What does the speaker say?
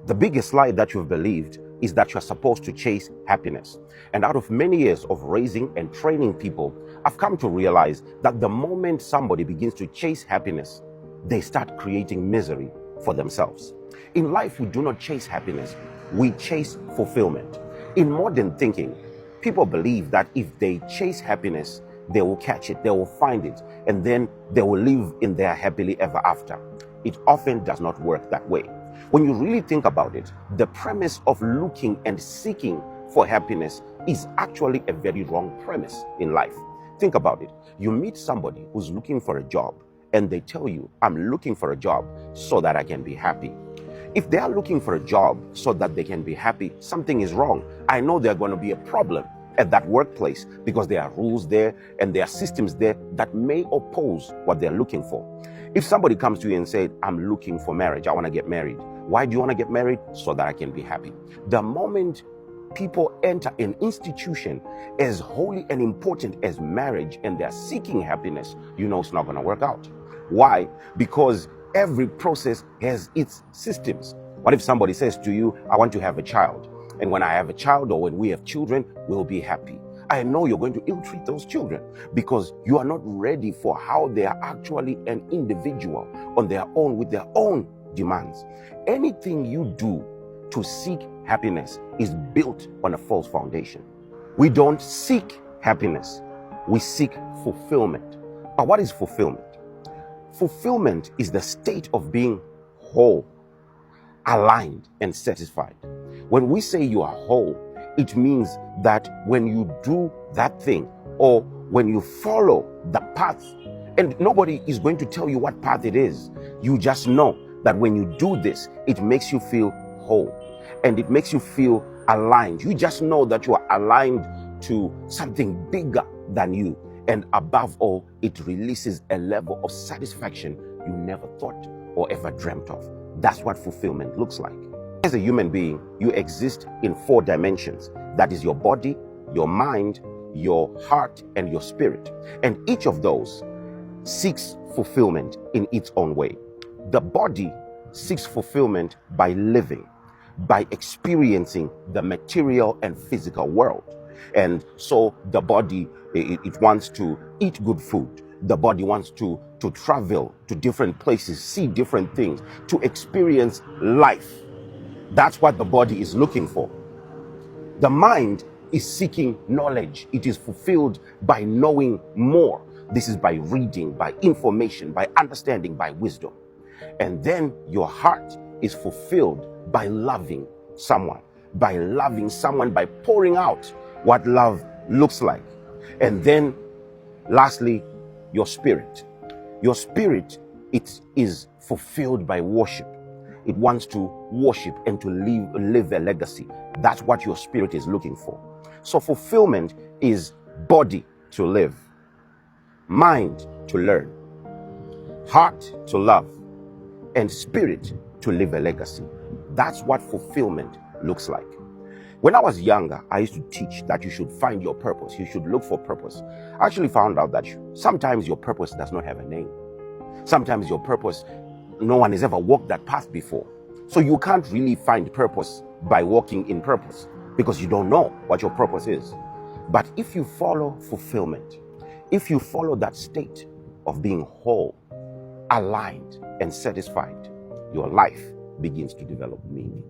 The biggest lie that you've believed is that you're supposed to chase happiness. And out of many years of raising and training people, I've come to realize that the moment somebody begins to chase happiness, they start creating misery for themselves. In life, we do not chase happiness, we chase fulfillment. In modern thinking, people believe that if they chase happiness, they will catch it, they will find it, and then they will live in their happily ever after. It often does not work that way. When you really think about it, the premise of looking and seeking for happiness is actually a very wrong premise in life. Think about it. You meet somebody who's looking for a job and they tell you, I'm looking for a job so that I can be happy. If they are looking for a job so that they can be happy, something is wrong. I know there's going to be a problem at that workplace because there are rules there and there are systems there that may oppose what they're looking for. If somebody comes to you and says, I'm looking for marriage, I want to get married. Why do you want to get married? So that I can be happy. The moment people enter an institution as holy and important as marriage and they're seeking happiness, you know it's not going to work out. Why? Because every process has its systems. What if somebody says to you, I want to have a child, and when I have a child or when we have children, we'll be happy? I know you're going to ill-treat those children because you are not ready for how they are actually an individual on their own with their own demands. Anything you do to seek happiness is built on a false foundation. We don't seek happiness, we seek fulfillment. But what is fulfillment? Fulfillment is the state of being whole, aligned, and satisfied. When we say you are whole, it means that when you do that thing or when you follow the path, and nobody is going to tell you what path it is, you just know that when you do this, it makes you feel whole and it makes you feel aligned. You just know that you are aligned to something bigger than you. And above all, it releases a level of satisfaction you never thought or ever dreamt of. That's what fulfillment looks like. As a human being, you exist in 4 dimensions. That is your body, your mind, your heart, and your spirit. And each of those seeks fulfillment in its own way. The body seeks fulfillment by living, by experiencing the material and physical world. And so the body, it wants to eat good food. The body wants to travel to different places, see different things, to experience life. That's what the body is looking for. The mind is seeking knowledge. It is fulfilled by knowing more. This is by reading, by information, by understanding, by wisdom. And then your heart is fulfilled by loving someone, by pouring out what love looks like. And then lastly, your spirit. Your spirit, it is fulfilled by worship. It wants to worship and to live a legacy. That's what your spirit is looking for. So fulfillment is body to live, mind to learn, heart to love, and spirit to live a legacy. That's what fulfillment looks like. When I was younger, I used to teach that you should find your purpose. You should look for purpose. I actually found out that sometimes your purpose does not have a name. Sometimes your purpose, no one has ever walked that path before. So you can't really find purpose by walking in purpose because you don't know what your purpose is. But if you follow fulfillment, if you follow that state of being whole, aligned, and satisfied, your life begins to develop meaning.